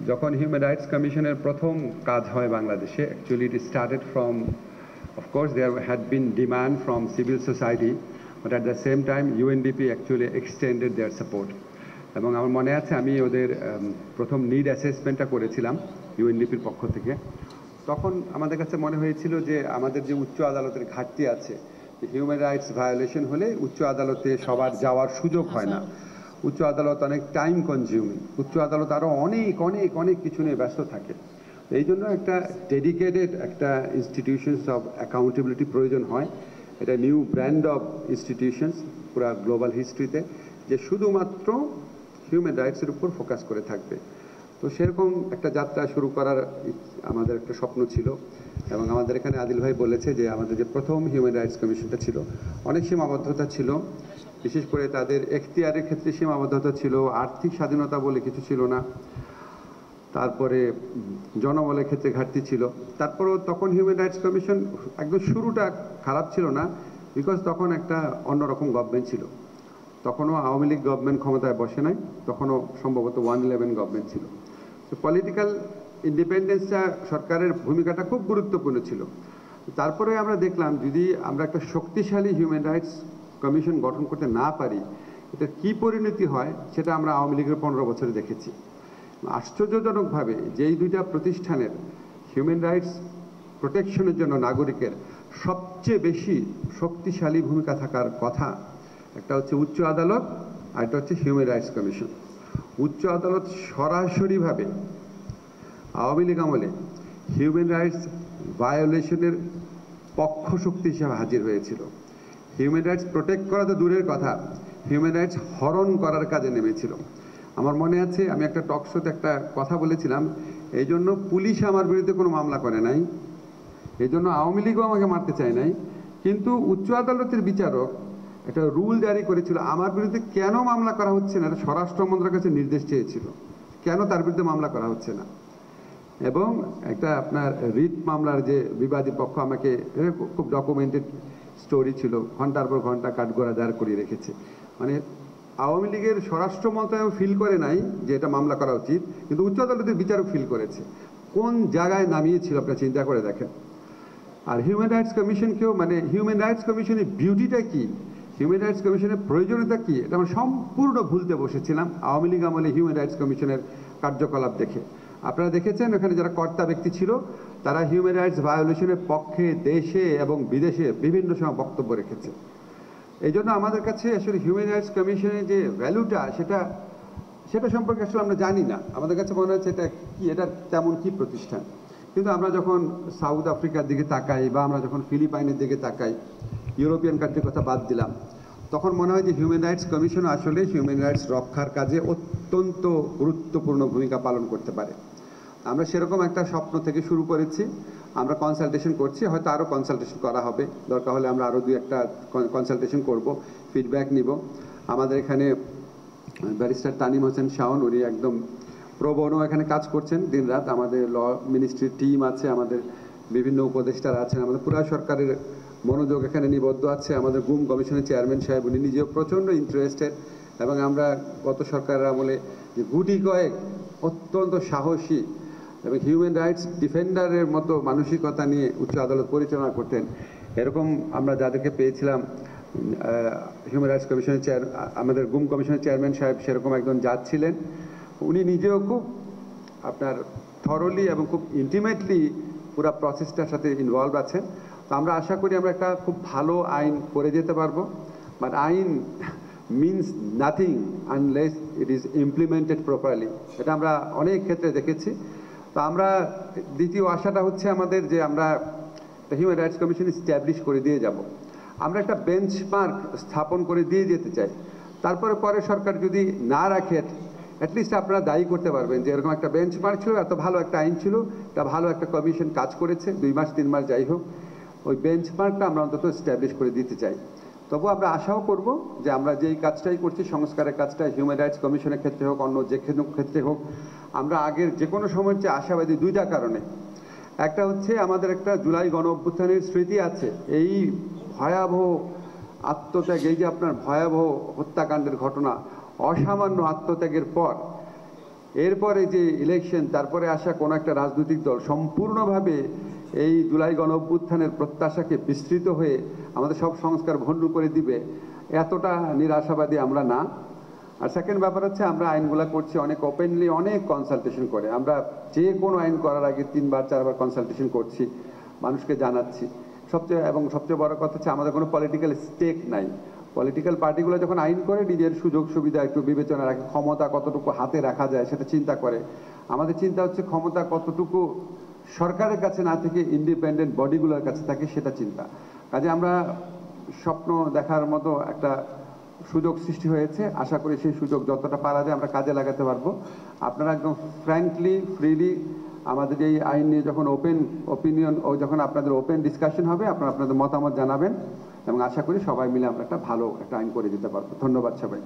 যখন human rights কমিশনের প্রথম কাজ হয় বাংলাদেশে, actually it started from, of course there had been demand from civil society, but at the same time UNDP actually extended their support. এবং আমার মনে আছে আমি ওদের প্রথম নিড অ্যাসেসমেন্টটা করেছিলাম ইউএনডিপির পক্ষ থেকে। তখন আমাদের কাছে মনে হয়েছিল যে আমাদের যে উচ্চ আদালতের ঘাটতি আছে, হিউম্যান রাইটস ভায়োলেশন হলে উচ্চ আদালতে সবার যাওয়ার সুযোগ হয় না, উচ্চ আদালত অনেক টাইম কনজিউমিং, উচ্চ আদালত আরও অনেক অনেক অনেক কিছু নিয়ে ব্যস্ত থাকে। এই জন্য একটা ডেডিকেটেড একটা ইনস্টিটিউশনস অফ অ্যাকাউন্টেবিলিটি প্রয়োজন হয়। এটা নিউ ব্র্যান্ড অফ ইনস্টিটিউশনস পুরা গ্লোবাল হিস্ট্রিতে, যে শুধুমাত্র হিউম্যান রাইটসের উপর ফোকাস করে থাকবে। তো সেরকম একটা যাত্রা শুরু করার আমাদের একটা স্বপ্ন ছিল। এবং আমাদের এখানে আদিল ভাই বলেছে যে আমাদের যে প্রথম হিউম্যান রাইটস কমিশনটা ছিল, অনেক সীমাবদ্ধতা ছিল, বিশেষ করে তাদের এখতিয়ারের ক্ষেত্রে সীমাবদ্ধতা ছিল, আর্থিক স্বাধীনতা বলে কিছু ছিল না, তারপরে জনবলের ক্ষেত্রে ঘাটতি ছিল। তারপরেও তখন হিউম্যান রাইটস কমিশন একদম শুরুটা খারাপ ছিল না, বিকজ তখন একটা অন্যরকম গভর্নমেন্ট ছিল। তখনও আওয়ামী লীগ গভর্নমেন্ট ক্ষমতায় বসে নাই, তখনও সম্ভবত 111 গভর্নমেন্ট ছিল। তো পলিটিক্যাল ইন্ডিপেন্ডেন্সটা সরকারের ভূমিকাটা খুব গুরুত্বপূর্ণ ছিল। তারপরে আমরা দেখলাম যদি আমরা একটা শক্তিশালী হিউম্যান রাইটস কমিশন গঠন করতে না পারি, এটা কী পরিণতি হয় সেটা আমরা আওয়ামী লীগের 15 বছরে দেখেছি। আশ্চর্যজনকভাবে যেই দুইটা প্রতিষ্ঠানের হিউম্যান রাইটস প্রোটেকশনের জন্য নাগরিকের সবচেয়ে বেশি শক্তিশালী ভূমিকা থাকার কথা, একটা হচ্ছে উচ্চ আদালত আর একটা হচ্ছে হিউম্যান রাইটস কমিশন। উচ্চ আদালত সরাসরিভাবে আওয়ামী লীগ আমলে হিউম্যান রাইটস ভায়োলেশনের পক্ষ শক্তি হিসাবে হাজির হয়েছিল। হিউম্যান রাইটস প্রোটেক্ট করা তো দূরের কথা, হিউম্যান রাইটস হরণ করার কাজে নেমেছিল। আমার মনে আছে আমি একটা টক শোতে একটা কথা বলেছিলাম, এই জন্য পুলিশ আমার বিরুদ্ধে কোনো মামলা করে নাই, এই জন্য আওয়ামী লীগও আমাকে মারতে চায় নাই, কিন্তু উচ্চ আদালতের বিচারক একটা রুল জারি করেছিল আমার বিরুদ্ধে কেন মামলা করা হচ্ছে না, স্বরাষ্ট্র মন্ত্রকের কাছে নির্দেশ চেয়েছিল কেন তার বিরুদ্ধে মামলা করা হচ্ছে না। এবং একটা আপনার রিট মামলার যে বিবাদী পক্ষ আমাকে খুব ডকুমেন্টেড স্টোরি ছিল, ঘন্টার পর ঘন্টা কাঠগড়া দাঁড় করিয়ে রেখেছে। মানে আওয়ামী লীগের স্বরাষ্ট্র মন্ত্রণালয় ফিল করে নাই যে এটা মামলা করা উচিত, কিন্তু উচ্চ আদালতের বিচারক ফিল করেছে। কোন জায়গায় নামিয়েছিল আপনার চিন্তা করে দেখেন। আর হিউম্যান রাইটস কমিশনকেও, মানে হিউম্যান রাইটস কমিশনের বিউটিটা কী, হিউম্যান রাইটস কমিশনের প্রয়োজনীয়তা কী, এটা আমরা সম্পূর্ণ ভুলতে বসেছিলাম আওয়ামী লীগ আমলে হিউম্যান রাইটস কমিশনের কার্যকলাপ দেখে। আপনারা দেখেছেন ওখানে যারা কর্তা ব্যক্তি ছিল তারা হিউম্যান রাইটস ভায়োলেশনের পক্ষে দেশে এবং বিদেশে বিভিন্ন সময় বক্তব্য রেখেছে। এই জন্য আমাদের কাছে আসলে হিউম্যান রাইটস কমিশনের যে ভ্যালুটা সেটা সম্পর্কে আসলে আমরা জানি না। আমাদের কাছে মনে হচ্ছে এটা কি, এটা তেমন কি প্রতিষ্ঠান। কিন্তু আমরা যখন সাউথ আফ্রিকার দিকে তাকাই বা আমরা যখন ফিলিপাইনের দিকে তাকাই, ইউরোপিয়ান কান্ট্রির কথা বাদ দিলাম, তখন মনে হয় যে হিউম্যান রাইটস কমিশন আসলে হিউম্যান রাইটস রক্ষার কাজে অত্যন্ত গুরুত্বপূর্ণ ভূমিকা পালন করতে পারে। আমরা সেরকম একটা স্বপ্ন থেকে শুরু করেছি, আমরা কনসালটেশন করছি, হয়তো আরও কনসালটেশন করা হবে, দরকার হলে আমরা আরও একটা কনসালটেশন করব, ফিডব্যাক নিব। আমাদের এখানে ব্যারিস্টার তানিম হোসেন শাওন, উনি একদম প্রবণ এখানে কাজ করছেন দিনরাত। আমাদের ল মিনিস্ট্রির টিম আছে, আমাদের বিভিন্ন উপদেষ্টারা আছেন, আমাদের পুরা সরকারের মনোযোগ এখানে নিবদ্ধ আছে। আমাদের গুম কমিশনের চেয়ারম্যান সাহেব উনি নিজেও প্রচণ্ড ইন্টারেস্টেড। এবং আমরা গত সরকারের আমলে যে গুটি কয়েক অত্যন্ত সাহসী এবং হিউম্যান রাইটস ডিফেন্ডারের মতো মানসিকতা নিয়ে উচ্চ আদালত পরিচালনা করতেন, এরকম আমরা যাদেরকে পেয়েছিলাম হিউম্যান রাইটস কমিশনের আমাদের গুম কমিশনের চেয়ারম্যান সাহেব সেরকম একজন জাজ ছিলেন। উনি নিজেও খুব আপনার থরলি এবং খুব ইন্টিমেটলি পুরা প্রসেসটার সাথে ইনভলভ আছেন। তো আমরা আশা করি আমরা একটা খুব ভালো আইন করে যেতে পারবো। বাট আইন means nothing unless it is implemented properly, এটা আমরা অনেক ক্ষেত্রে দেখেছি। তো আমরা দ্বিতীয় আশাটা হচ্ছে আমাদের যে আমরা হিউম্যান রাইটস কমিশন এস্টাবলিশ করে দিয়ে যাব, আমরা একটা বেঞ্চমার্ক স্থাপন করে দিয়ে যেতে চাই। তারপরে পরে সরকার যদি না রাখে, অ্যাটলিস্ট আপনারা দায়ী করতে পারবেন যে এরকম একটা বেঞ্চমার্ক ছিল, এত ভালো একটা আইন ছিল, এটা ভালো একটা কমিশন কাজ করেছে, 2 মাস 3 মাস যাই হোক, ওই বেঞ্চমার্কটা আমরা অন্তত এস্টাবলিশ করে দিতে চাই। তবু আমরা আশাও করব যে আমরা যেই কাজটাই করছি, সংস্কারের কাজটা হিউম্যান রাইটস কমিশনের ক্ষেত্রে হোক, অন্য যে ক্ষেত্রে হোক, আমরা আগের যে কোনো সময়ের চেয়ে আশাবাদী 2টা কারণে। একটা হচ্ছে আমাদের একটা জুলাই গণ অভ্যুত্থানের স্মৃতি আছে, এই ভয়াবহ আত্মত্যাগ, এই যে আপনার ভয়াবহ হত্যাকাণ্ডের ঘটনা, অসামান্য আত্মত্যাগের পর এরপরে যে ইলেকশন, তারপরে আসা কোনো একটা রাজনৈতিক দল সম্পূর্ণভাবে এই জুলাই গণ অভ্যুত্থানের প্রত্যাশাকে বিস্তৃত হয়ে আমাদের সব সংস্কার ভণ্ডুল করে দিবে, এতটা নিরাশাবাদী আমরা না। আর সেকেন্ড ব্যাপার হচ্ছে, আমরা আইনগুলো করছি অনেক ওপেনলি, অনেক কনসালটেশন করে। আমরা যে কোনো আইন করার আগে 3বার 4বার কনসালটেশন করছি, মানুষকে জানাচ্ছি। সবচেয়ে বড় কথা হচ্ছে, আমাদের কোনো পলিটিক্যাল স্টেক নাই। পলিটিক্যাল পার্টিগুলো যখন আইন করে, নিজের সুযোগ সুবিধা একটু বিবেচনা রাখে, ক্ষমতা কতটুকু হাতে রাখা যায় সেটা চিন্তা করে। আমাদের চিন্তা হচ্ছে ক্ষমতা কতটুকু সরকারের কাছে না থেকে ইন্ডিপেন্ডেন্ট বডিগুলোর কাছে থাকে, সেটা চিন্তা। কাজে আমরা স্বপ্ন দেখার মতো একটা সুযোগ সৃষ্টি হয়েছে। আশা করি সেই সুযোগ যতটা পারা যায় আমরা কাজে লাগাতে পারবো। আপনারা একদম ফ্র্যাঙ্কলি, ফ্রিলি আমাদের এই আইন নিয়ে যখন ওপিনিয়ন যখন আপনাদের ওপেন ডিসকাশন হবে, আপনারা আপনাদের মতামত জানাবেন, এবং আশা করি সবাই মিলে আমরা একটা ভালো একটা আইন করে দিতে পারবো। ধন্যবাদ সবাই।